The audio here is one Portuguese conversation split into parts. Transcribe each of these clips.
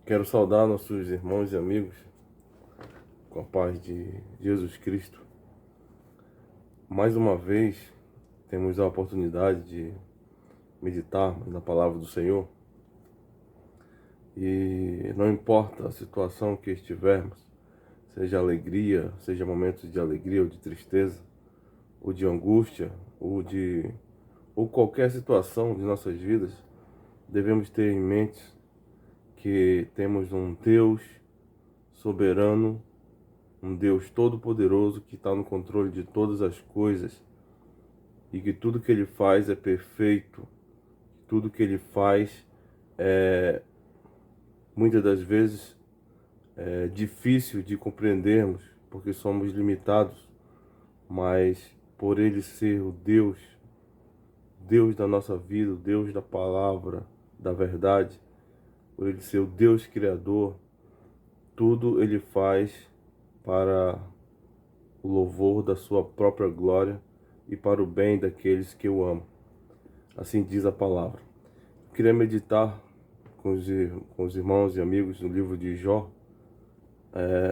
Quero saudar nossos irmãos e amigos com a paz de Jesus Cristo. Mais uma vez, temos a oportunidade de meditarmos na palavra do Senhor. E não importa a situação que estivermos, seja alegria, seja momentos de alegria ou de tristeza, ou de angústia, ou qualquer situação de nossas vidas, devemos ter em mente que temos um Deus soberano, um Deus todo-poderoso que está no controle de todas as coisas e que tudo que Ele faz é perfeito, tudo que Ele faz é, muitas das vezes, é difícil de compreendermos, porque somos limitados, mas por Ele ser o Deus da nossa vida, o Deus da palavra, da verdade, por Ele ser o Deus Criador, tudo Ele faz para o louvor da sua própria glória e para o bem daqueles que o amam. Assim diz a palavra. Eu queria meditar com os irmãos e amigos no livro de Jó.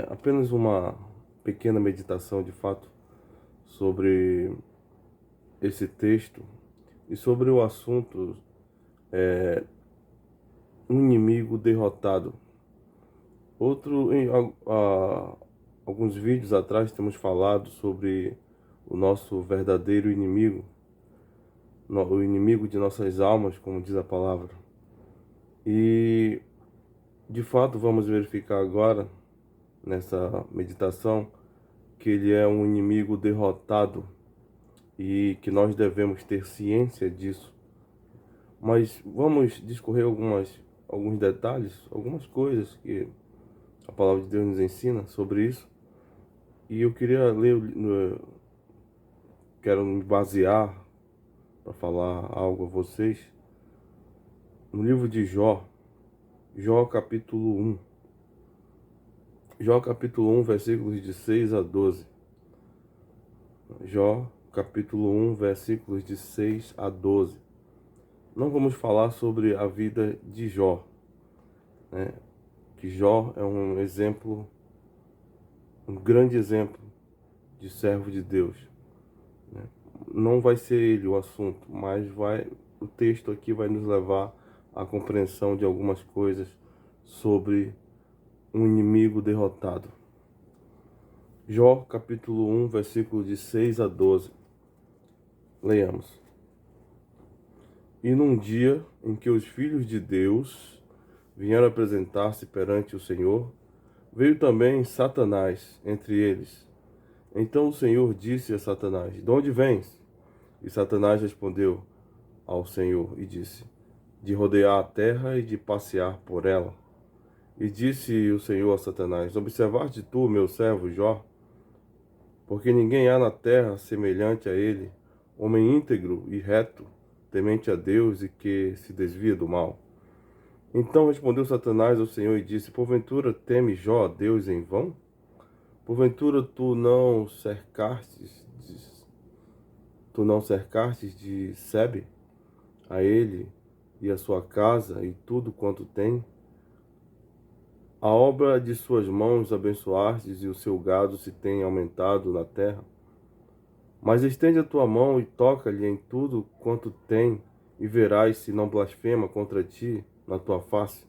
Apenas uma pequena meditação de fato sobre esse texto e sobre o assunto um inimigo derrotado. Alguns vídeos atrás temos falado sobre o nosso verdadeiro inimigo, o inimigo de nossas almas, como diz a palavra. E de fato vamos verificar agora, nessa meditação, que ele é um inimigo derrotado e que nós devemos ter ciência disso. Mas vamos discorrer alguns detalhes, algumas coisas que a palavra de Deus nos ensina sobre isso. E eu queria quero me basear para falar algo a vocês no livro de Jó, Jó capítulo 1. Jó capítulo 1, versículos de 6 a 12. Jó capítulo 1, versículos de 6 a 12. Não vamos falar sobre a vida de Jó, né? Que Jó é um exemplo, um grande exemplo de servo de Deus, né? Não vai ser ele o assunto, mas o texto aqui vai nos levar à compreensão de algumas coisas sobre um inimigo derrotado. Jó capítulo 1, versículo de 6 a 12. Leiamos. E num dia em que os filhos de Deus vieram apresentar-se perante o Senhor, veio também Satanás entre eles. Então o Senhor disse a Satanás: De onde vens? E Satanás respondeu ao Senhor e disse: De rodear a terra e de passear por ela. E disse o Senhor a Satanás: Observaste tu, meu servo Jó? Porque ninguém há na terra semelhante a ele, homem íntegro e reto, temente a Deus e que se desvia do mal. Então respondeu Satanás ao Senhor e disse: Porventura teme Jó a Deus em vão? Porventura tu não cercastes de Sebe a ele e a sua casa e tudo quanto tem? A obra de suas mãos abençoastes e o seu gado se tem aumentado na terra. Mas estende a tua mão e toca-lhe em tudo quanto tem, e verás se não blasfema contra ti na tua face.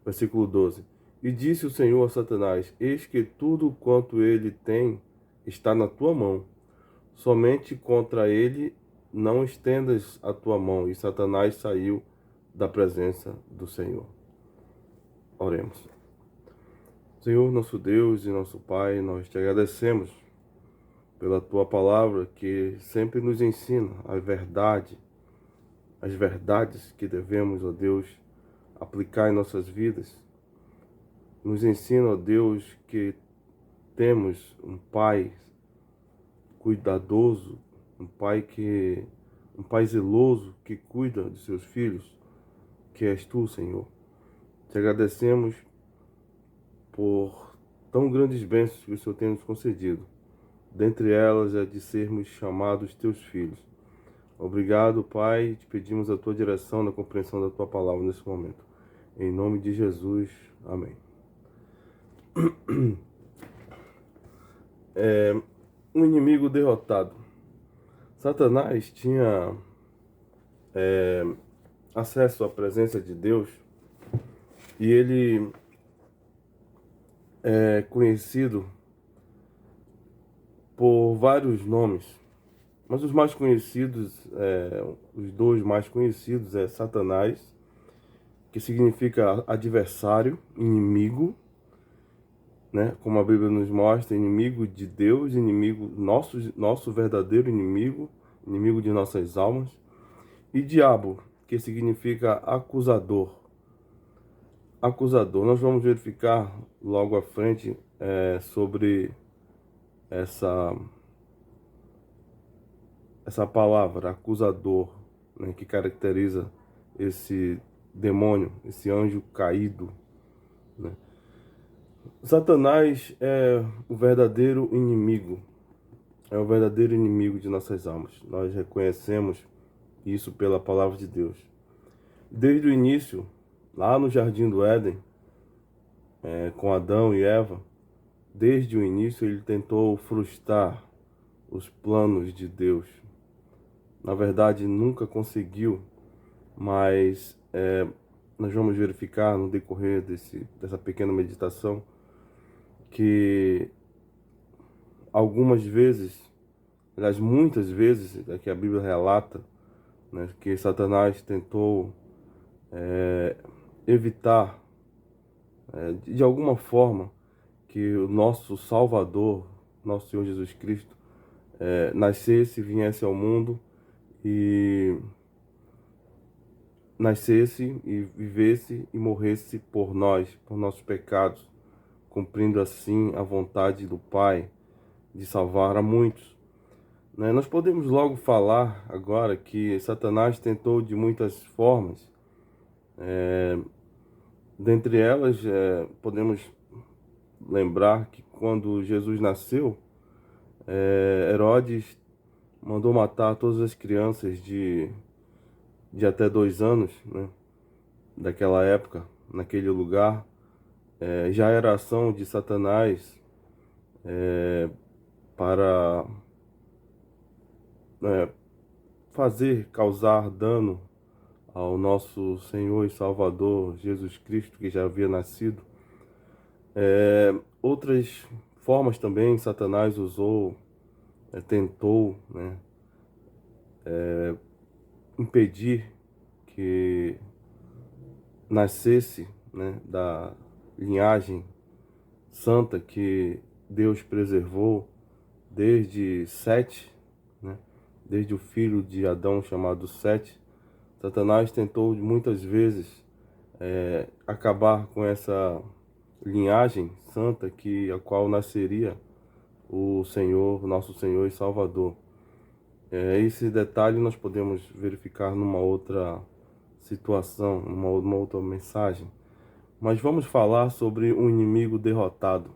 Versículo 12. E disse o Senhor a Satanás: Eis que tudo quanto ele tem está na tua mão. Somente contra ele não estendas a tua mão. E Satanás saiu da presença do Senhor. Oremos. Senhor, nosso Deus e nosso Pai, nós te agradecemos pela tua palavra que sempre nos ensina a verdade, as verdades que devemos, ó Deus, aplicar em nossas vidas. Nos ensina, ó Deus, que temos um Pai cuidadoso, um Pai zeloso que cuida de seus filhos, que és tu, Senhor. Te agradecemos por tão grandes bênçãos que o Senhor tem nos concedido. Dentre elas é de sermos chamados teus filhos. Obrigado, Pai, te pedimos a tua direção na compreensão da tua palavra nesse momento. Em nome de Jesus, amém. Um inimigo derrotado. Satanás tinha acesso à presença de Deus e ele é conhecido por vários nomes, mas os mais conhecidos, os dois mais conhecidos é Satanás, que significa adversário, inimigo, né? Como a Bíblia nos mostra, inimigo de Deus, inimigo nosso verdadeiro inimigo, inimigo de nossas almas, e diabo, que significa acusador. Acusador. Nós vamos verificar logo à frente sobre essa palavra, acusador, né, que caracteriza esse demônio, esse anjo caído, né? Satanás é o verdadeiro inimigo, é o verdadeiro inimigo de nossas almas. Nós reconhecemos isso pela palavra de Deus. Desde o início, lá no Jardim do Éden, com Adão e Eva, desde o início ele tentou frustrar os planos de Deus. Na verdade, nunca conseguiu, mas nós vamos verificar no decorrer dessa pequena meditação que algumas vezes, aliás, muitas vezes, que a Bíblia relata, né, que Satanás tentou evitar, de alguma forma, que o nosso Salvador, nosso Senhor Jesus Cristo, nascesse, viesse ao mundo e nascesse e vivesse e morresse por nós, por nossos pecados, cumprindo assim a vontade do Pai de salvar a muitos, né? Nós podemos logo falar agora que Satanás tentou de muitas formas, dentre elas podemos lembrar que quando Jesus nasceu, Herodes mandou matar todas as crianças de até 2 anos, né, daquela época, naquele lugar. Já era ação de Satanás para causar dano ao nosso Senhor e Salvador Jesus Cristo, que já havia nascido. Outras formas também Satanás usou, tentou, né, impedir que nascesse, né, da linhagem santa que Deus preservou desde Sete, né, desde o filho de Adão chamado Sete. Satanás tentou muitas vezes acabar com essa linhagem santa a qual nasceria o Senhor, nosso Senhor e Salvador. Esse detalhe nós podemos verificar numa outra situação, numa outra mensagem. Mas vamos falar sobre um inimigo derrotado,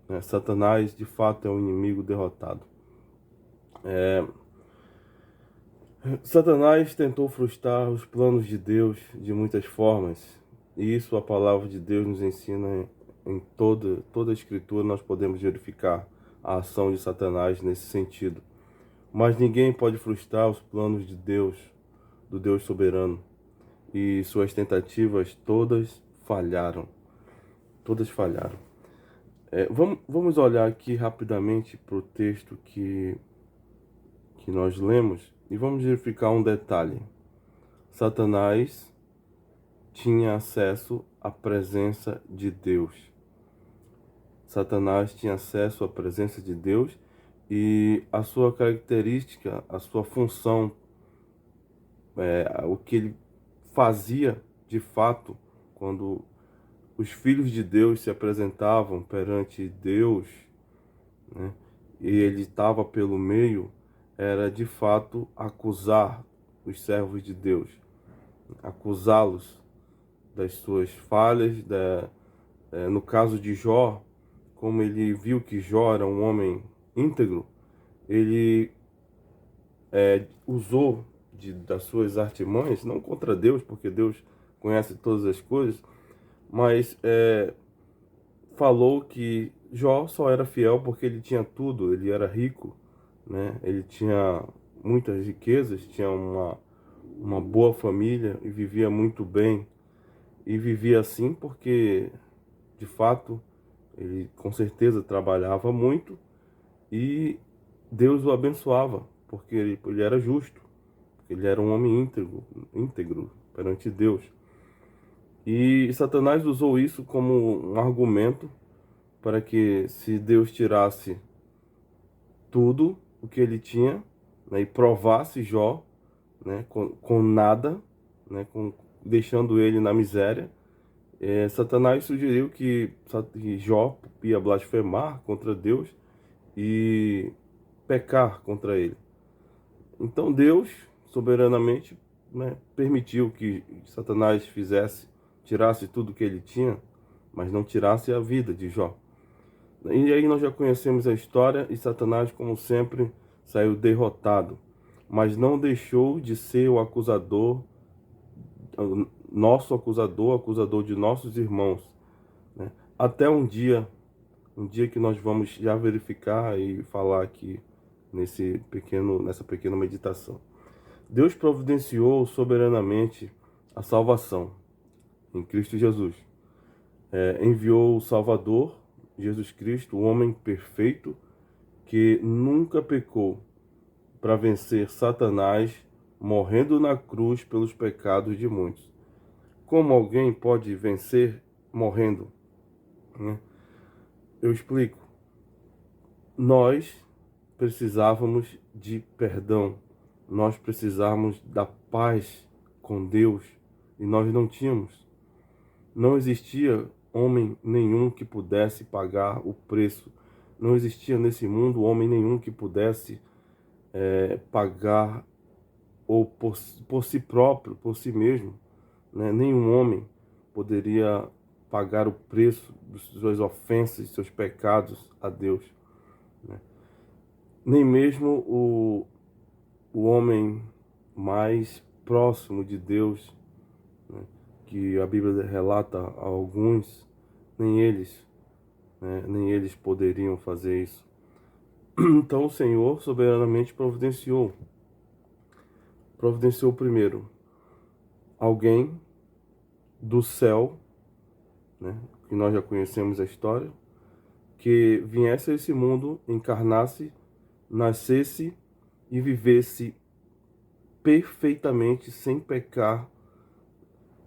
né? Satanás, de fato, é um inimigo derrotado. Satanás tentou frustrar os planos de Deus de muitas formas. E isso a palavra de Deus nos ensina em toda a Escritura. Nós podemos verificar a ação de Satanás nesse sentido. Mas ninguém pode frustrar os planos de Deus, do Deus soberano. E suas tentativas todas falharam. Todas falharam. Vamos olhar aqui rapidamente para o texto que nós lemos e vamos verificar um detalhe. Satanás tinha acesso à presença de Deus. Satanás tinha acesso à presença de Deus e a sua característica, a sua função, o que ele fazia de fato quando os filhos de Deus se apresentavam perante Deus, né, e ele estava pelo meio, era de fato acusar os servos de Deus, acusá-los das suas falhas. No caso de Jó, como ele viu que Jó era um homem íntegro, ele usou das suas artimanhas, não contra Deus, porque Deus conhece todas as coisas, mas falou que Jó só era fiel porque ele tinha tudo, ele era rico, né? Ele tinha muitas riquezas, tinha uma boa família e vivia muito bem. E vivia assim porque, de fato, ele com certeza trabalhava muito e Deus o abençoava, porque ele era justo, porque ele era um homem íntegro perante Deus. E Satanás usou isso como um argumento para que, se Deus tirasse tudo o que ele tinha, né, e provasse Jó, né, com nada, né, deixando ele na miséria, Satanás sugeriu que Jó ia blasfemar contra Deus e pecar contra ele. Então Deus, soberanamente, né, permitiu que Satanás tirasse tudo o que ele tinha, mas não tirasse a vida de Jó. E aí nós já conhecemos a história e Satanás, como sempre, saiu derrotado, mas não deixou de ser o acusador, nosso acusador, acusador de nossos irmãos, né? Até um dia que nós vamos já verificar e falar aqui nessa pequena meditação. Deus providenciou soberanamente a salvação em Cristo Jesus. Enviou o Salvador, Jesus Cristo, o homem perfeito, que nunca pecou, para vencer Satanás, morrendo na cruz pelos pecados de muitos. Como alguém pode vencer morrendo, né? Eu explico. Nós precisávamos de perdão, nós precisávamos da paz com Deus e nós não tínhamos. Não existia homem nenhum que pudesse pagar o preço. Não existia nesse mundo homem nenhum que pudesse pagar ou por si próprio, por si mesmo, né? Nenhum homem poderia pagar o preço das suas ofensas, seus pecados a Deus, né? Nem mesmo o homem mais próximo de Deus, né, que a Bíblia relata a alguns, nem eles, né, nem eles poderiam fazer isso. Então o Senhor soberanamente providenciou primeiro alguém do céu, né, que nós já conhecemos a história, que viesse a esse mundo, encarnasse, nascesse e vivesse perfeitamente, sem pecar,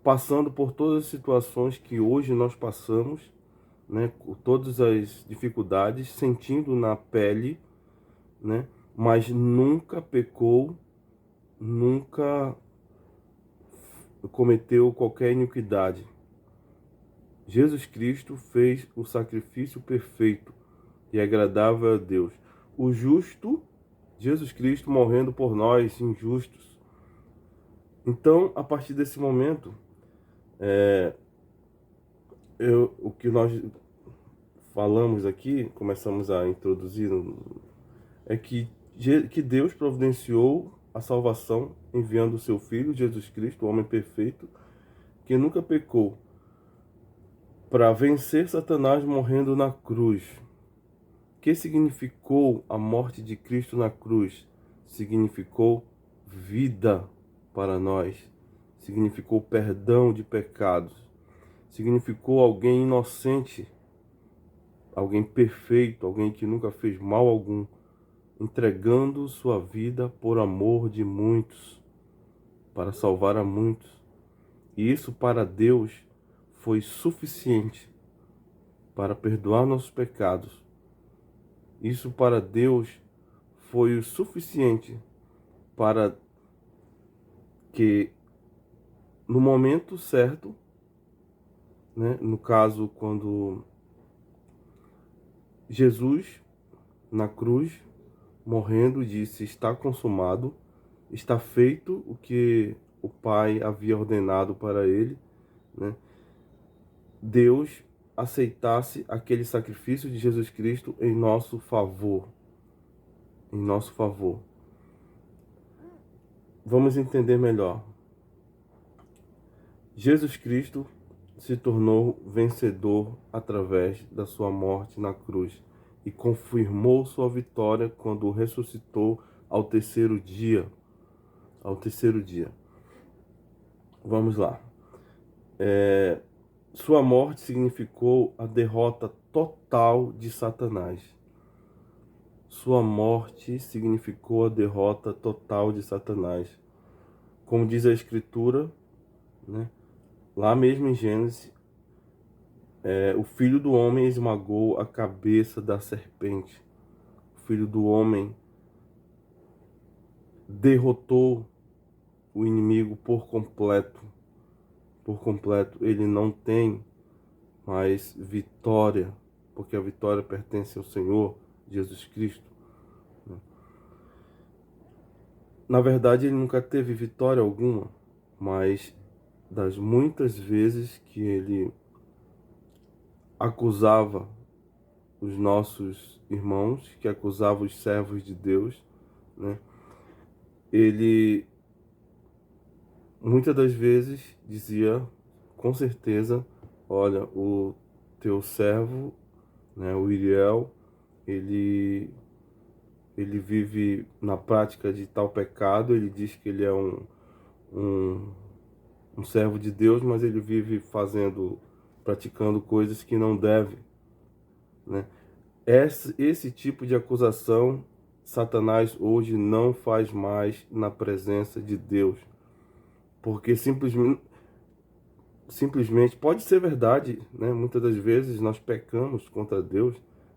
passando por todas as situações que hoje nós passamos, né, com todas as dificuldades, sentindo na pele, né, mas nunca pecou, nunca cometeu qualquer iniquidade. Jesus Cristo fez o sacrifício perfeito e agradável a Deus. O justo, Jesus Cristo morrendo por nós, injustos. Então, a partir desse momento, o que nós falamos aqui, começamos a introduzir, é que Deus providenciou a salvação enviando o seu Filho, Jesus Cristo, o homem perfeito, que nunca pecou, para vencer Satanás morrendo na cruz. O que significou a morte de Cristo na cruz? Significou vida para nós, significou perdão de pecados, significou alguém inocente, alguém perfeito, alguém que nunca fez mal algum, entregando sua vida por amor de muitos, para salvar a muitos. E isso para Deus foi suficiente para perdoar nossos pecados. Isso para Deus foi o suficiente para que no momento certo, né, no caso quando Jesus na cruz, morrendo, disse: está consumado, está feito o que o Pai havia ordenado para ele, né? Deus aceitasse aquele sacrifício de Jesus Cristo em nosso favor, em nosso favor. Vamos entender melhor. Jesus Cristo se tornou vencedor através da sua morte na cruz e confirmou sua vitória quando ressuscitou ao terceiro dia. Ao terceiro dia. Vamos lá. Sua morte significou a derrota total de Satanás. Sua morte significou a derrota total de Satanás. Como diz a Escritura, né? Lá mesmo em Gênesis, o Filho do Homem esmagou a cabeça da serpente. O Filho do Homem derrotou o inimigo por completo. Por completo. Ele não tem mais vitória, porque a vitória pertence ao Senhor Jesus Cristo. Na verdade, ele nunca teve vitória alguma, mas das muitas vezes que ele acusava os nossos irmãos, que acusava os servos de Deus, né? Ele muitas das vezes dizia com certeza, olha, o teu servo, né, o Iriel, ele vive na prática de tal pecado. Ele diz que ele é um, um servo de Deus, mas ele vive praticando coisas que não deve, né? Esse tipo de acusação, Satanás hoje não faz mais na presença de Deus, porque simplesmente pode ser verdade, né? Muitas das vezes nós pecamos contra Deus,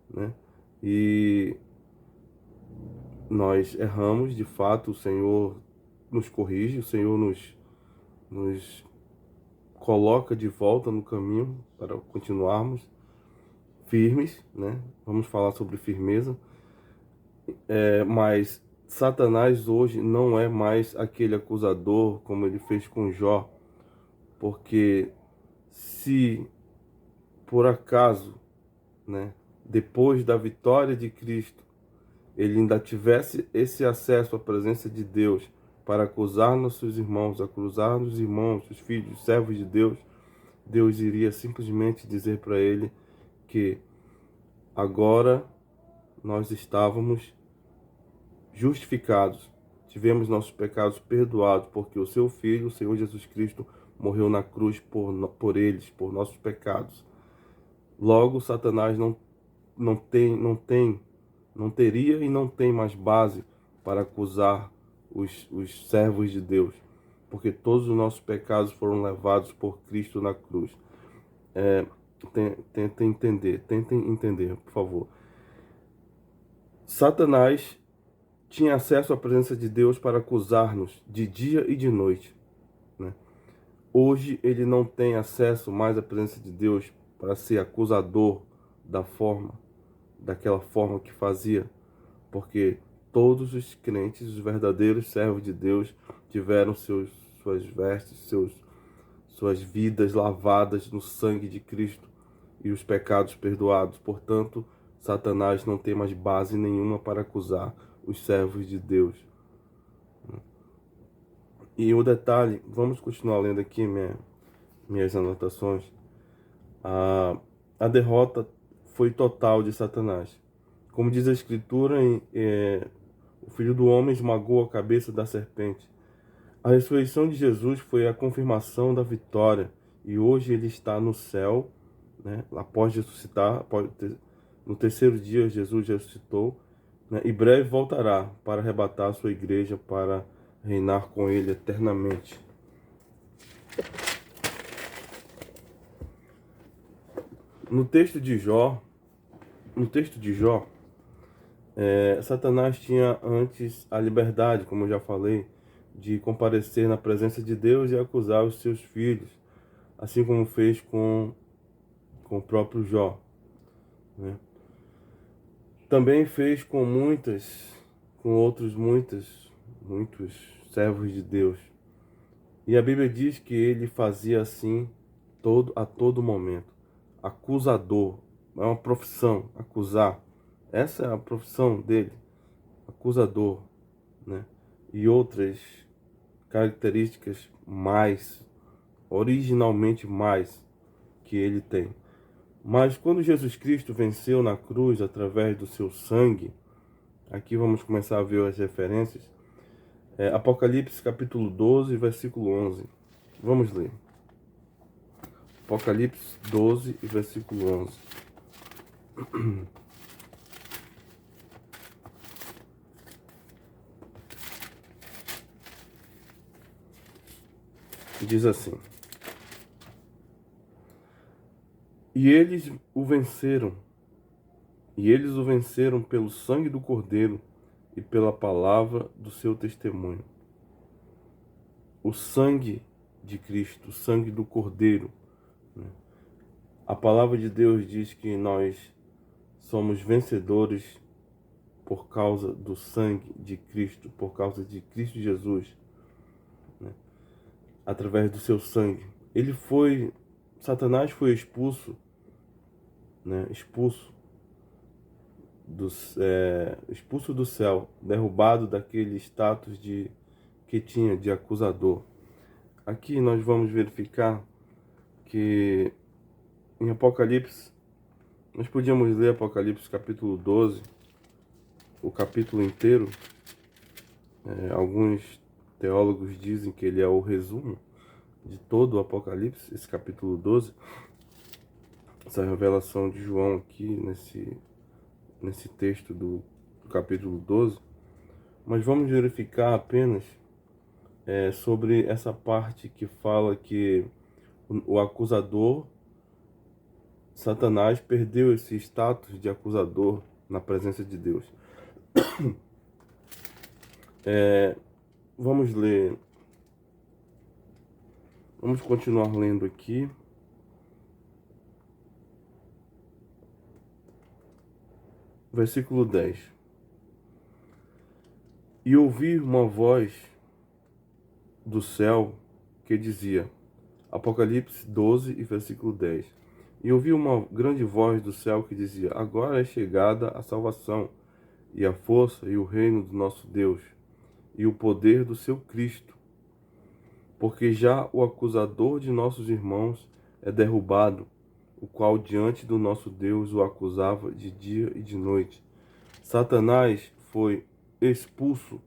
né? E nós erramos, de fato. O Senhor nos corrige, o Senhor nos coloca de volta no caminho para continuarmos firmes, né? Vamos falar sobre firmeza. Mas Satanás hoje não é mais aquele acusador como ele fez com Jó, porque se por acaso, né, depois da vitória de Cristo, ele ainda tivesse esse acesso à presença de Deus para acusar nossos irmãos, acusar os irmãos, os filhos, os servos de Deus, Deus iria simplesmente dizer para ele que agora nós estávamos justificados, tivemos nossos pecados perdoados, porque o seu Filho, o Senhor Jesus Cristo, morreu na cruz por eles, por nossos pecados. Logo, Satanás não teria e não tem mais base para acusar os servos de Deus, porque todos os nossos pecados foram levados por Cristo na cruz. Tentem entender, por favor. Satanás tinha acesso à presença de Deus para acusar-nos de dia e de noite, né? Hoje ele não tem acesso mais à presença de Deus para ser acusador daquela forma que fazia, porque todos os crentes, os verdadeiros servos de Deus, tiveram suas vestes, suas vidas lavadas no sangue de Cristo e os pecados perdoados. Portanto, Satanás não tem mais base nenhuma para acusar os servos de Deus. E o detalhe, vamos continuar lendo aqui minhas anotações. A derrota foi total de Satanás. Como diz a Escritura, o Filho do Homem esmagou a cabeça da serpente. A ressurreição de Jesus foi a confirmação da vitória, e hoje ele está no céu, né? Após ressuscitar, no terceiro dia Jesus ressuscitou, né? E breve voltará para arrebatar a sua igreja para reinar com ele eternamente. No texto de Jó, Satanás tinha antes a liberdade, como eu já falei, de comparecer na presença de Deus e acusar os seus filhos, assim como fez com o próprio Jó, né? Também fez com muitos servos de Deus. E a Bíblia diz que ele fazia assim a todo momento. Acusador, é uma profissão, acusar. Essa é a profissão dele, acusador, né? E outras características mais originalmente mais que ele tem. Mas quando Jesus Cristo venceu na cruz através do seu sangue, aqui vamos começar a ver as referências. Apocalipse capítulo 12, versículo 11. Vamos ler. Apocalipse 12, versículo 11. Diz assim: E eles o venceram, pelo sangue do Cordeiro e pela palavra do seu testemunho. O sangue de Cristo, o sangue do Cordeiro, né? A palavra de Deus diz que nós somos vencedores por causa do sangue de Cristo, por causa de Cristo Jesus, né? Através do seu sangue. Satanás foi expulso, né? Expulso do céu, derrubado daquele status que tinha de acusador. Aqui nós vamos verificar que em Apocalipse, nós podíamos ler Apocalipse capítulo 12, o capítulo inteiro. Alguns teólogos dizem que ele é o resumo de todo o Apocalipse, esse capítulo 12, essa revelação de João aqui nesse texto do capítulo 12. Mas vamos verificar apenas sobre essa parte que fala que o acusador, Satanás, perdeu esse status de acusador na presença de Deus. Vamos ler. Vamos continuar lendo aqui. Versículo 10. E ouvi uma voz do céu que dizia, Apocalipse 12 e versículo 10. E ouvi uma grande voz do céu que dizia, agora é chegada a salvação, e a força e o reino do nosso Deus, e o poder do seu Cristo. Porque já o acusador de nossos irmãos é derrubado, o qual diante do nosso Deus o acusava de dia e de noite. Satanás foi expulso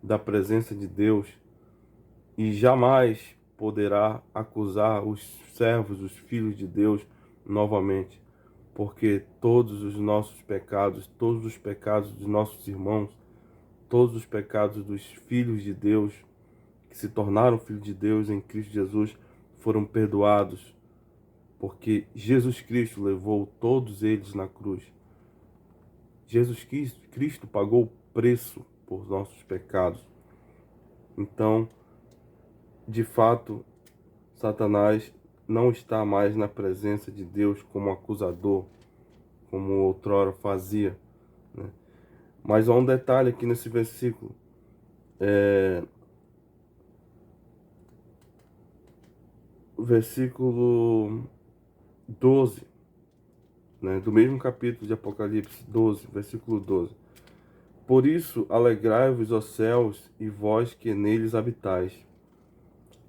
da presença de Deus e jamais poderá acusar os servos, os filhos de Deus novamente, porque todos os nossos pecados, todos os pecados dos nossos irmãos, todos os pecados dos filhos de Deus, que se tornaram filhos de Deus em Cristo Jesus, foram perdoados, porque Jesus Cristo levou todos eles na cruz. Jesus Cristo pagou o preço por nossos pecados. Então, de fato, Satanás não está mais na presença de Deus como acusador, como outrora fazia, né? Mas há um detalhe aqui nesse versículo. Versículo 12, né, do mesmo capítulo de Apocalipse 12, versículo 12. Por isso, alegrai-vos, ó céus, e vós que neles habitais.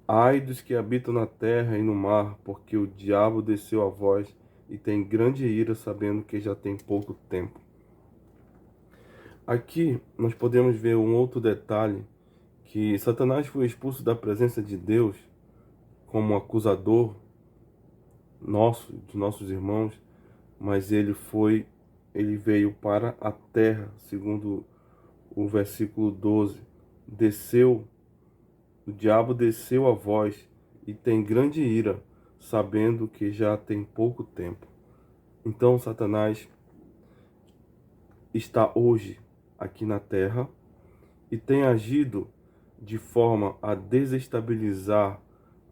Ai dos que habitam na terra e no mar, porque o diabo desceu a vós e tem grande ira, sabendo que já tem pouco tempo. Aqui nós podemos ver um outro detalhe, que Satanás foi expulso da presença de Deus como acusador dos nossos irmãos, mas ele veio para a terra, segundo o versículo 12. O diabo desceu a vós e tem grande ira, sabendo que já tem pouco tempo. Então Satanás está hoje aqui na terra e tem agido de forma a desestabilizar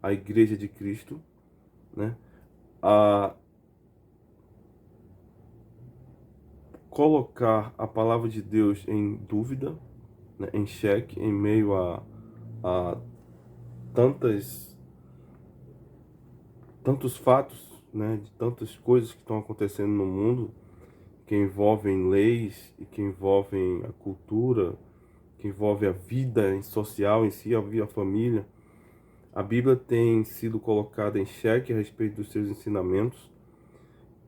a igreja de Cristo, né? A colocar a palavra de Deus em dúvida, né, em xeque, em meio a tantos fatos, né, de tantas coisas que estão acontecendo no mundo, que envolvem leis e que envolvem a cultura, que envolve a vida social em si, a família. A Bíblia tem sido colocada em xeque a respeito dos seus ensinamentos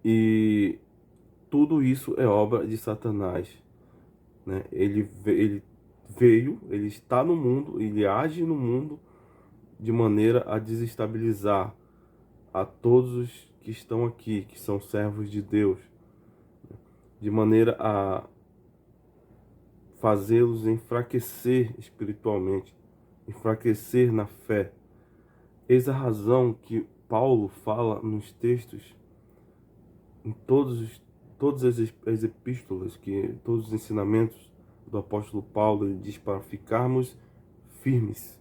e tudo isso é obra de Satanás, né? Ele veio, ele está no mundo, ele age no mundo de maneira a desestabilizar a todos os que estão aqui, que são servos de Deus, de maneira a fazê-los enfraquecer espiritualmente, enfraquecer na fé. Eis a razão que Paulo fala nos textos, em todas as epístolas, todos os ensinamentos do apóstolo Paulo, ele diz para ficarmos firmes,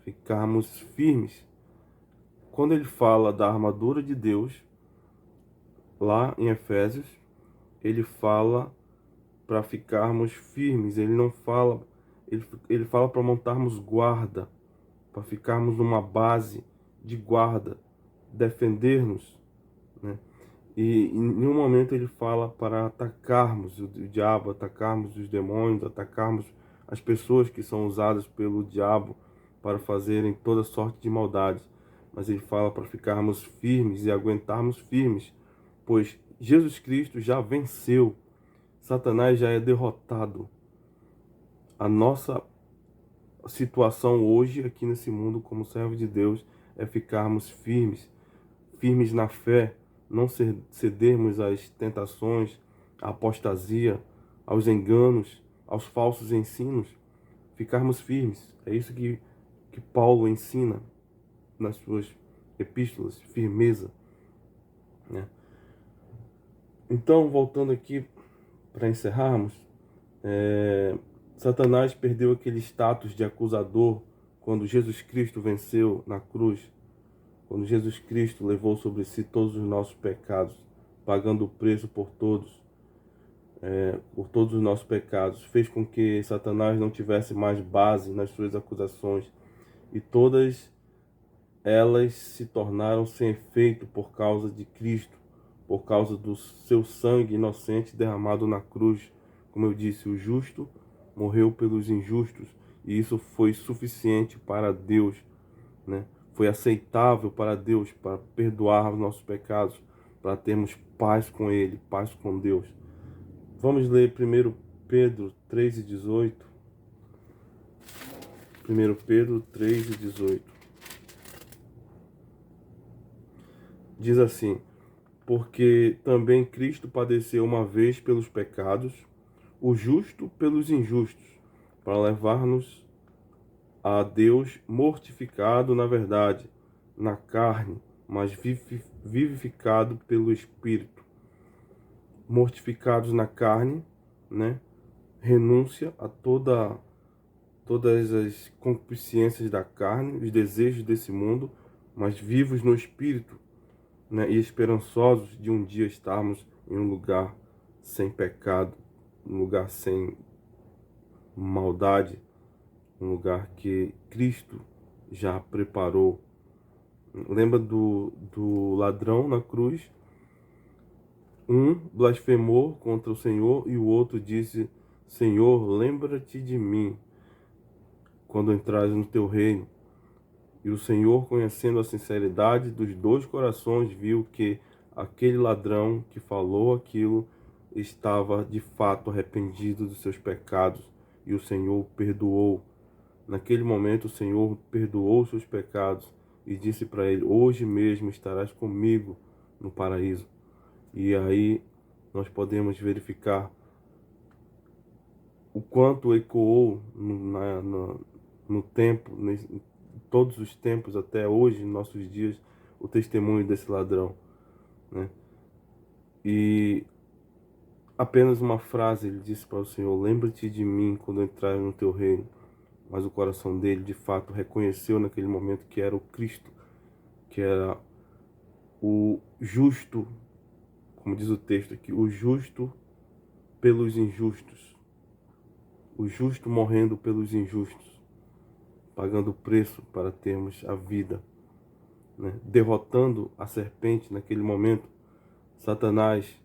ficarmos firmes. Quando ele fala da armadura de Deus, lá em Efésios, ele fala para ficarmos firmes, ele não fala, ele fala para montarmos guarda, para ficarmos numa base de guarda, defender-nos, né? E em nenhum momento ele fala para atacarmos o diabo, atacarmos os demônios, atacarmos as pessoas que são usadas pelo diabo para fazerem toda sorte de maldades. Mas ele fala para ficarmos firmes e aguentarmos firmes, pois Jesus Cristo já venceu, Satanás já é derrotado. A nossa situação hoje aqui nesse mundo como servo de Deus é ficarmos firmes, firmes na fé, não cedermos às tentações, à apostasia, aos enganos, aos falsos ensinos, ficarmos firmes. É isso que Paulo ensina nas suas epístolas, firmeza, né? Então, voltando aqui para encerrarmos, Satanás perdeu aquele status de acusador quando Jesus Cristo venceu na cruz, quando Jesus Cristo levou sobre si todos os nossos pecados, pagando o preço por todos os nossos pecados, fez com que Satanás não tivesse mais base nas suas acusações e todas elas se tornaram sem efeito por causa de Cristo, por causa do seu sangue inocente derramado na cruz. Como eu disse, o justo morreu pelos injustos e isso foi suficiente para Deus, né? Foi aceitável para Deus, para perdoar os nossos pecados, para termos paz com Ele, paz com Deus. Vamos ler 1 Pedro 3:18. 1 Pedro 3:18. Diz assim: porque também Cristo padeceu uma vez pelos pecados, o justo pelos injustos, para levar-nos a Deus, mortificado na verdade, na carne, mas vivificado pelo Espírito. Mortificados na carne, né? Renúncia a todas as concupiscências da carne, os desejos desse mundo, mas vivos no Espírito, né? E esperançosos de um dia estarmos em um lugar sem pecado, um lugar sem maldade, um lugar que Cristo já preparou. Lembra do ladrão na cruz? Um blasfemou contra o Senhor e o outro disse: Senhor, lembra-te de mim quando entrares no teu reino. E o Senhor, conhecendo a sinceridade dos dois corações, viu que aquele ladrão que falou aquilo estava de fato arrependido dos seus pecados, e o Senhor o perdoou. Naquele momento o Senhor perdoou seus pecados e disse para ele: hoje mesmo estarás comigo no paraíso. E aí nós podemos verificar o quanto ecoou no tempo, em todos os tempos até hoje, em nossos dias, o testemunho desse ladrão, né? E apenas uma frase ele disse para o Senhor: lembra-te de mim quando entrar no teu reino. Mas o coração dele, de fato, reconheceu naquele momento que era o Cristo, que era o justo, como diz o texto aqui, o justo pelos injustos, o justo morrendo pelos injustos, pagando o preço para termos a vida, né? Derrotando a serpente naquele momento, Satanás,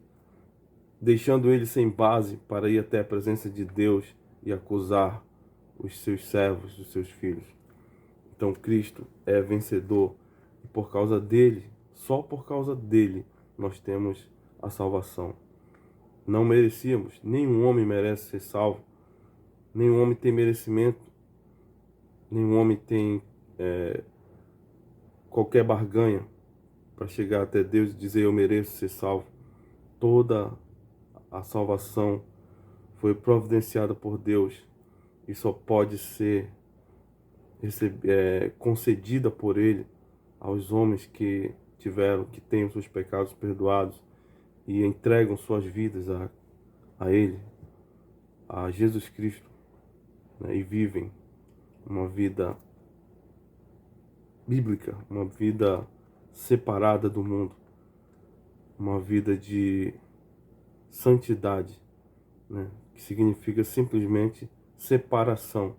deixando ele sem base para ir até a presença de Deus e acusar os seus servos, os seus filhos. Então Cristo é vencedor. E por causa dele, só por causa dele, nós temos a salvação. Não merecíamos, nenhum homem merece ser salvo, nenhum homem tem merecimento, nenhum homem tem qualquer barganha para chegar até Deus e dizer eu mereço ser salvo. Toda a salvação foi providenciada por Deus e só pode ser concedida por Ele aos homens que têm os seus pecados perdoados e entregam suas vidas a Ele, a Jesus Cristo, né, e vivem uma vida bíblica, uma vida separada do mundo, uma vida de santidade, né, que significa simplesmente separação.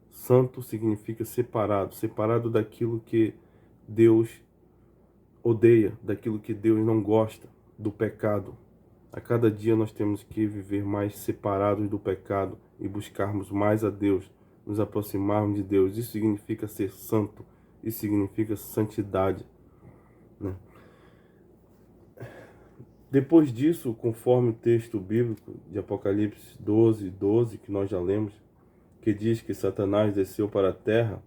Santo significa separado, separado daquilo que Deus odeia, daquilo que Deus não gosta, do pecado. A cada dia nós temos que viver mais separados do pecado e buscarmos mais a Deus, nos aproximarmos de Deus. Isso significa ser santo, isso significa santidade, né? Depois disso, conforme o texto bíblico de Apocalipse 12:12, que nós já lemos, que diz que Satanás desceu para a terra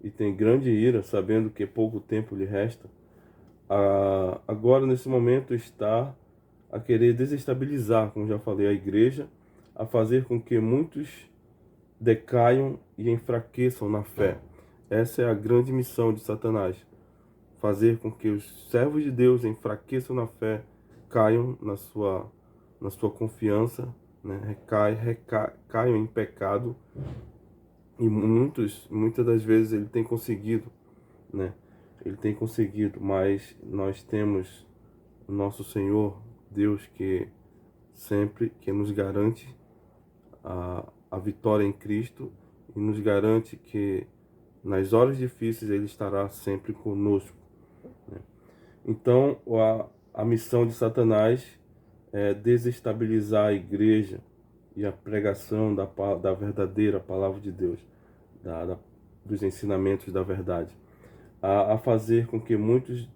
e tem grande ira, sabendo que pouco tempo lhe resta, agora nesse momento está a querer desestabilizar, como já falei, a igreja, a fazer com que muitos decaiam e enfraqueçam na fé. Essa é a grande missão de Satanás, fazer com que os servos de Deus enfraqueçam na fé, caiam na sua confiança, né? Caiam em pecado, e muitas das vezes ele tem conseguido, né? Ele tem conseguido, mas nós temos o nosso Senhor, Deus, que nos garante a vitória em Cristo e nos garante que nas horas difíceis Ele estará sempre conosco, né? Então, a missão de Satanás é desestabilizar a igreja e a pregação da verdadeira palavra de Deus, dos ensinamentos da verdade, a fazer com que muitos,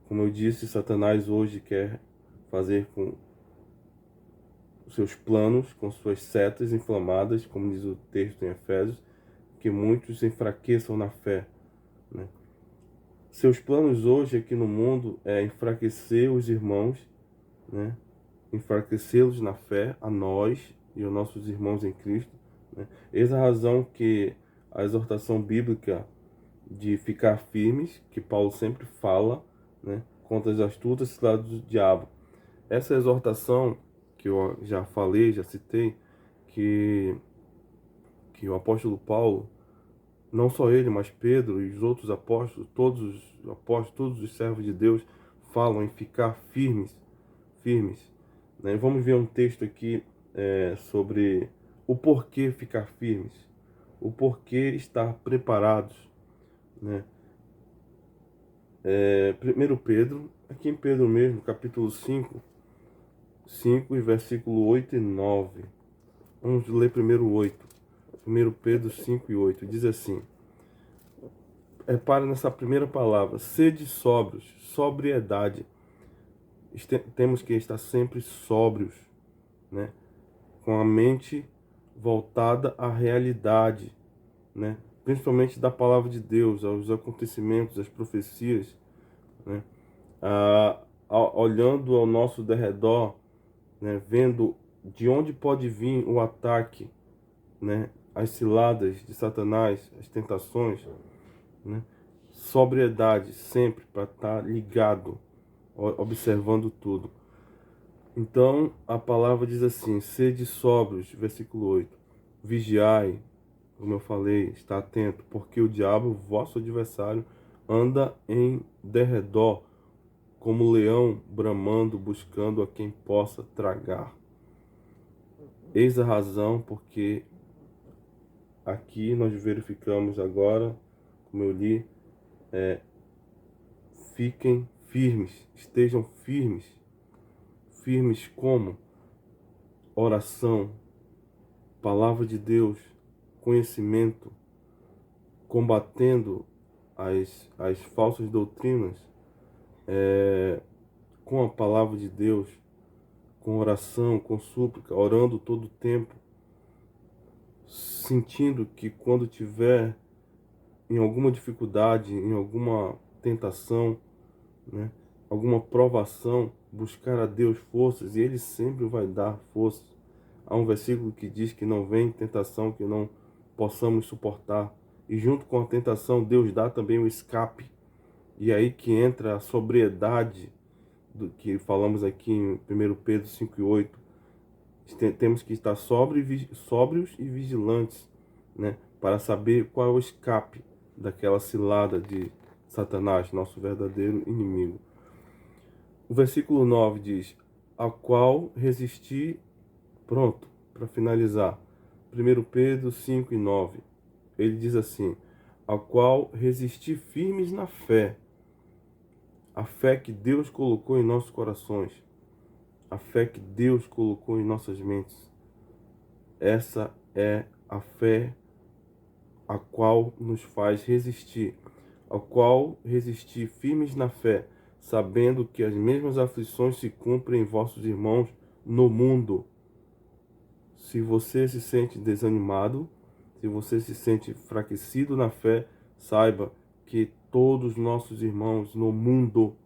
como eu disse, Satanás hoje quer fazer com os seus planos, com suas setas inflamadas, como diz o texto em Efésios, que muitos se enfraqueçam na fé, né? Seus planos hoje aqui no mundo é enfraquecer os irmãos, né? Enfraquecê-los na fé, a nós e aos nossos irmãos em Cristo, né? Eis a razão que a exortação bíblica de ficar firmes, que Paulo sempre fala, né, contra as astutas ciladas do diabo. Essa exortação que eu já falei, já citei, que o apóstolo Paulo, não só ele, mas Pedro e os outros apóstolos, todos os apóstolos, todos os servos de Deus falam em ficar firmes, né? Vamos ver um texto aqui sobre o porquê ficar firmes, o porquê estar preparados, né? 1 Pedro, aqui em Pedro mesmo, capítulo 5 e versículo 8 e 9. Vamos ler primeiro 8. 1 Pedro 5 e 8. Diz assim: repare nessa primeira palavra, sede sóbrios, sobriedade. Temos que estar sempre sóbrios, né? Com a mente voltada à realidade, né? Principalmente da palavra de Deus, aos acontecimentos, às profecias, né? Olhando ao nosso derredor, né? Vendo de onde pode vir o ataque, né? As ciladas de Satanás, as tentações, né? Sobriedade sempre para estar ligado, observando tudo. Então a palavra diz assim: sede sóbrios, versículo 8, vigiai, como eu falei, está atento, porque o diabo, vosso adversário, anda em derredor, como leão bramando, buscando a quem possa tragar. Eis a razão porque aqui nós verificamos agora, como eu li, fiquem firmes, estejam firmes. Firmes como? Oração, palavra de Deus, conhecimento, combatendo as falsas doutrinas com a palavra de Deus, com oração, com súplica, orando todo o tempo, sentindo que quando tiver em alguma dificuldade, em alguma tentação, né, alguma provação, buscar a Deus forças, e Ele sempre vai dar forças. Há um versículo que diz que não vem tentação que não possamos suportar. E junto com a tentação, Deus dá também o escape. E aí que entra a sobriedade, do que falamos aqui em 1 Pedro 5:8. Temos que estar sóbrios e vigilantes, né, para saber qual é o escape daquela cilada de Satanás, nosso verdadeiro inimigo. O versículo 9 diz: a qual resisti, pronto, para finalizar. 1 Pedro 5:9. Ele diz assim: a qual resisti firmes na fé, a fé que Deus colocou em nossos corações, a fé que Deus colocou em nossas mentes. Essa é a fé a qual nos faz resistir, ao qual resistir firmes na fé, sabendo que as mesmas aflições se cumprem em vossos irmãos no mundo. Se você se sente desanimado, se você se sente enfraquecido na fé, saiba que todos os nossos irmãos no mundo,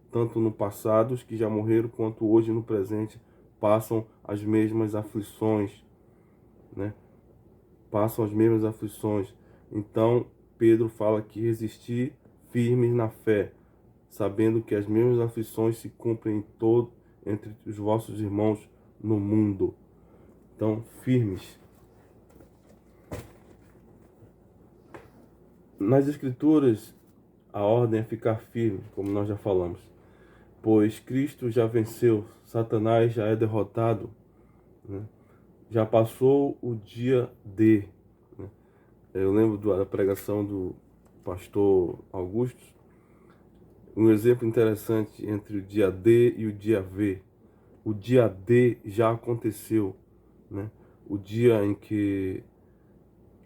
tanto no passado, os que já morreram, quanto hoje no presente, passam as mesmas aflições, né? Passam as mesmas aflições. Então, Pedro fala que resistir firmes na fé, sabendo que as mesmas aflições se cumprem entre os vossos irmãos no mundo. Então, firmes. Nas Escrituras, a ordem é ficar firme, como nós já falamos. Pois Cristo já venceu, Satanás já é derrotado, né? Já passou o dia D, né? Eu lembro da pregação do pastor Augusto, um exemplo interessante entre o dia D e o dia V. O dia D já aconteceu, né? O dia em que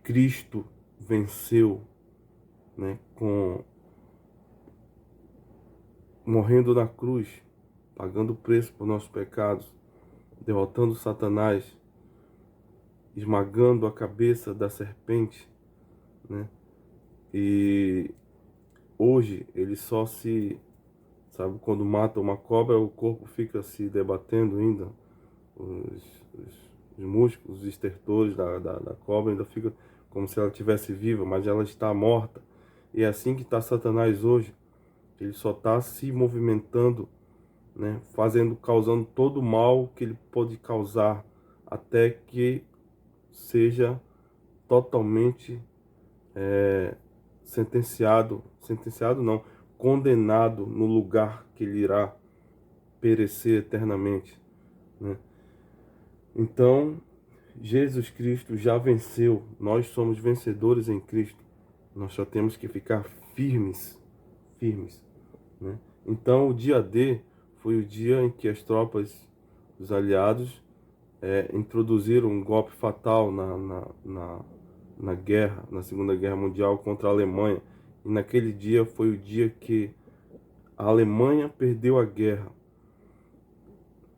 Cristo venceu, né? Morrendo na cruz, pagando o preço por nossos pecados, derrotando Satanás, esmagando a cabeça da serpente, né? E hoje ele só se, sabe, quando mata uma cobra, o corpo fica se debatendo ainda, os músculos, os estertores da cobra ainda fica como se ela estivesse viva, mas ela está morta. E é assim que está Satanás hoje. Ele só está se movimentando, né, causando todo o mal que ele pode causar, até que seja totalmente sentenciado não, condenado no lugar que ele irá perecer eternamente, né? Então, Jesus Cristo já venceu, nós somos vencedores em Cristo, nós só temos que ficar firmes, né? Então, o dia D foi o dia em que as tropas dos aliados introduziram um golpe fatal na guerra, na Segunda Guerra Mundial contra a Alemanha. E naquele dia foi o dia que a Alemanha perdeu a guerra.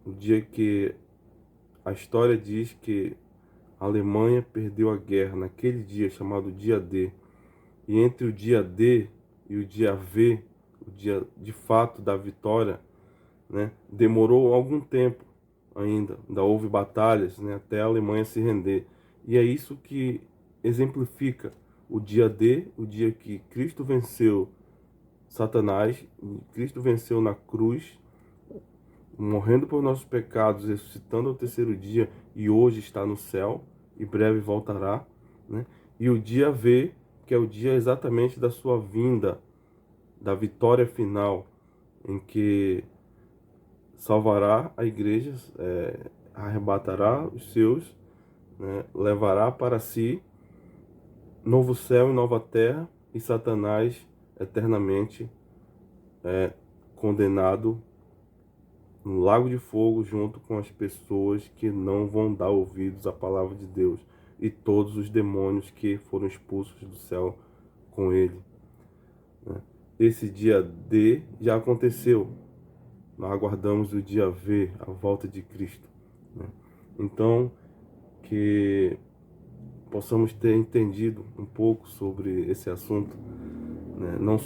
O dia que a história diz que a Alemanha perdeu a guerra, naquele dia chamado dia D. E entre o dia D e o dia V, o dia de fato da vitória, né, demorou algum tempo ainda houve batalhas, né, até a Alemanha se render. E é isso que exemplifica o dia D, o dia que Cristo venceu Satanás, Cristo venceu na cruz, morrendo por nossos pecados, ressuscitando ao terceiro dia e hoje está no céu e breve voltará, né? E o dia V, que é o dia exatamente da sua vinda, da vitória final, em que salvará a igreja, arrebatará os seus, né, levará para si novo céu e nova terra, e Satanás eternamente condenado no lago de fogo junto com as pessoas que não vão dar ouvidos à palavra de Deus e todos os demônios que foram expulsos do céu com ele. esse dia D já aconteceu. Nós aguardamos o dia V, a volta de Cristo, né? Então, que possamos ter entendido um pouco sobre esse assunto, né? Não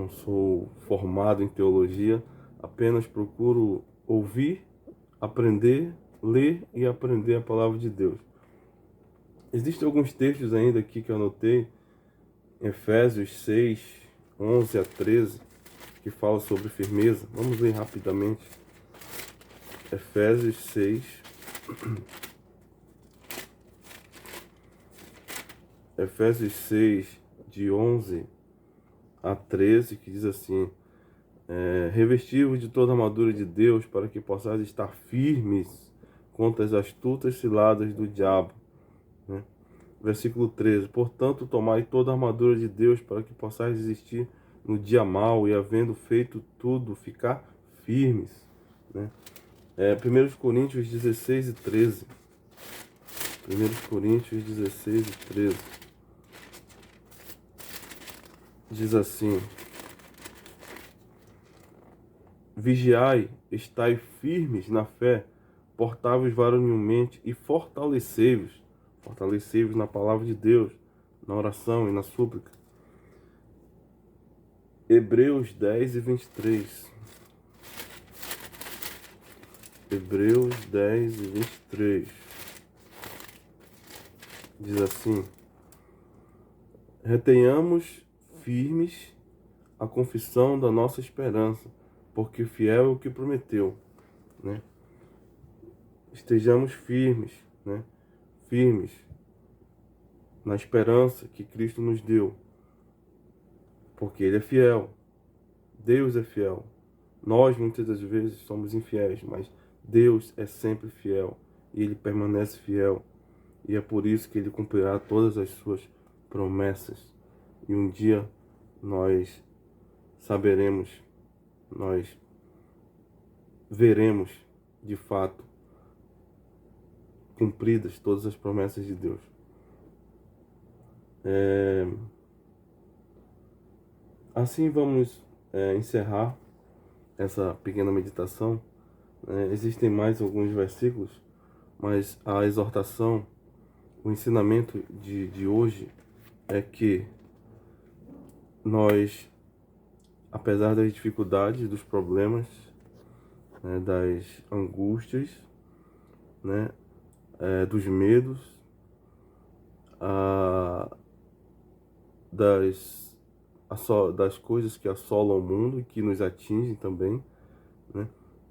sou formado em teologia, apenas procuro ouvir, aprender, ler e aprender a palavra de Deus. Existem alguns textos ainda aqui que eu anotei, Efésios 6, 11 a 13, que fala sobre firmeza. Vamos ler rapidamente. Efésios 6, Efésios 6, de 11 a 13, que diz assim: revesti-vos de toda a armadura de Deus, para que possais estar firmes contra as astutas ciladas do diabo, né? Versículo 13: portanto, tomai toda a armadura de Deus, para que possais resistir no dia mau, e havendo feito tudo, ficar firmes, né? 1 Coríntios 16 e 13. 1 Coríntios 16 e 13. Diz assim: vigiai, estai firmes na fé, portai-vos varonilmente e fortalecei-vos. Fortalecei-vos na palavra de Deus, na oração e na súplica. Hebreus 10 e 23. Hebreus 10 e 23. Diz assim: retenhamos firmes a confissão da nossa esperança, porque fiel é o que prometeu, né? Estejamos firmes, né? Firmes na esperança que Cristo nos deu, porque Ele é fiel, Deus é fiel. Nós muitas das vezes somos infiéis, mas Deus é sempre fiel e Ele permanece fiel, e é por isso que Ele cumprirá todas as suas promessas. E um dia nós saberemos, nós veremos de fato cumpridas todas as promessas de Deus. Assim vamos encerrar essa pequena meditação. Existem mais alguns versículos, mas a exortação, o ensinamento de hoje é que nós, apesar das dificuldades, dos problemas, né, das angústias, né, dos medos, das coisas que assolam o mundo e que nos atingem também, né?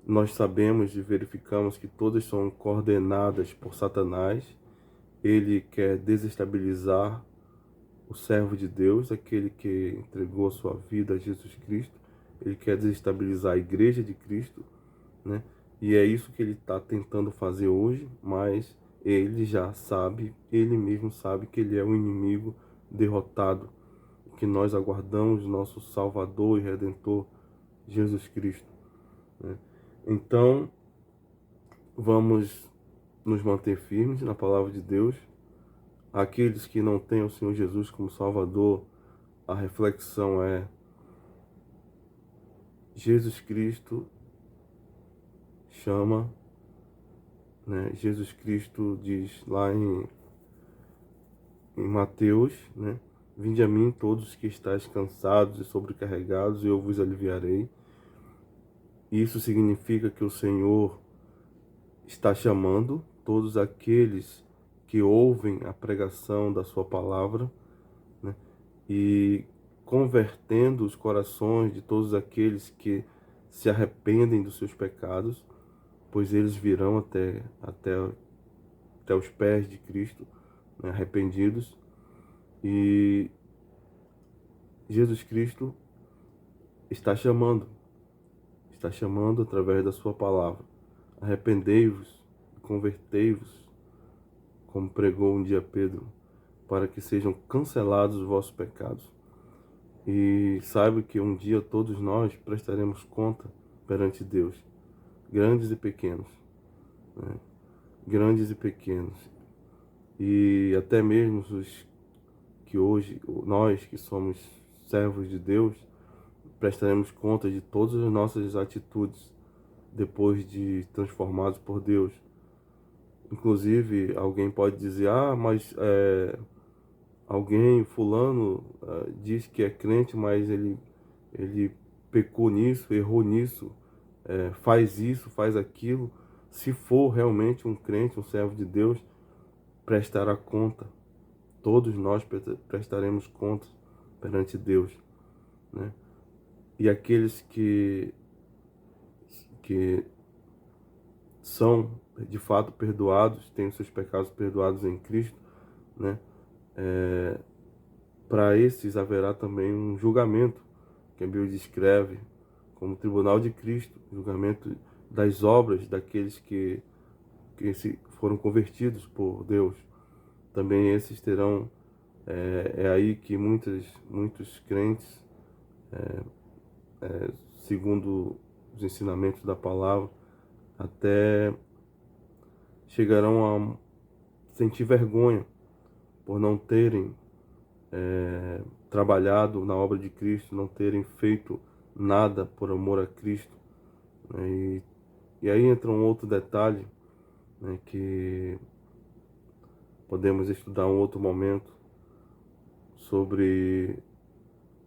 Nós sabemos e verificamos que todas são coordenadas por Satanás. Ele quer desestabilizar o servo de Deus, aquele que entregou a sua vida a Jesus Cristo. Ele quer desestabilizar a igreja de Cristo, né? E é isso que ele está tentando fazer hoje, mas ele já sabe, ele mesmo sabe que ele é o inimigo derrotado, que nós aguardamos nosso Salvador e Redentor, Jesus Cristo, né? Então, vamos nos manter firmes na palavra de Deus. Aqueles que não têm o Senhor Jesus como Salvador, a reflexão é: Jesus Cristo chama, né? Jesus Cristo diz lá em Mateus, né? Vinde a mim todos que estáis cansados e sobrecarregados, e eu vos aliviarei. Isso significa que o Senhor está chamando todos aqueles que ouvem a pregação da sua palavra, né? E convertendo os corações de todos aqueles que se arrependem dos seus pecados, pois eles virão até os pés de Cristo, né, arrependidos. E Jesus Cristo está chamando através da sua palavra. Arrependei-vos e convertei-vos, como pregou um dia Pedro, para que sejam cancelados os vossos pecados. E saiba que um dia todos nós prestaremos conta perante Deus, grandes e pequenos, né? Grandes e pequenos. E até mesmo os que hoje, nós que somos servos de Deus, prestaremos conta de todas as nossas atitudes depois de transformados por Deus. Inclusive, alguém pode dizer, mas alguém, fulano, diz que é crente, mas ele pecou nisso, errou nisso, faz isso, faz aquilo. Se for realmente um crente, um servo de Deus, prestará conta. Todos nós prestaremos conta perante Deus, né? E aqueles que são de fato perdoados, têm os seus pecados perdoados em Cristo, né? Para esses haverá também um julgamento, que a Bíblia descreve como tribunal de Cristo, julgamento das obras daqueles que foram convertidos por Deus. Também esses terão, é aí que muitos crentes, segundo os ensinamentos da palavra, até chegarão a sentir vergonha por não terem trabalhado na obra de Cristo, não terem feito nada por amor a Cristo, né? E aí entra um outro detalhe, né, que podemos estudar um outro momento sobre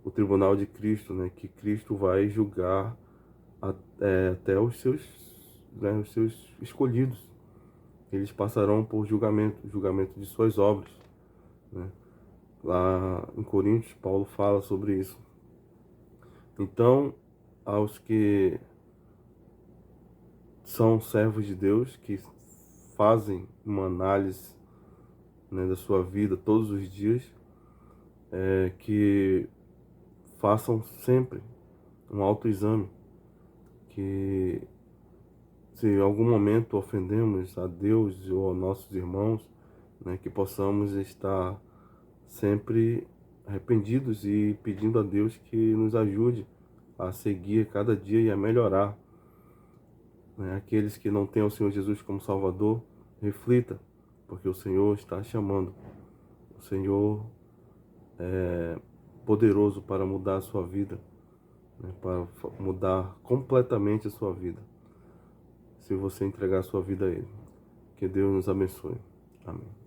o tribunal de Cristo, né, que Cristo vai julgar até os seus escolhidos. Eles passarão por julgamento de suas obras, né? Lá em Coríntios, Paulo fala sobre isso. Então, aos que são servos de Deus, que fazem uma análise, né, da sua vida todos os dias, que façam sempre um autoexame, que se em algum momento ofendemos a Deus ou a nossos irmãos, né, que possamos estar sempre arrependidos e pedindo a Deus que nos ajude a seguir cada dia e a melhorar, né? Aqueles que não têm o Senhor Jesus como Salvador, reflita, porque o Senhor está chamando. O Senhor é poderoso para mudar a sua vida, né? Para mudar completamente a sua vida, se você entregar a sua vida a Ele. Que Deus nos abençoe. Amém.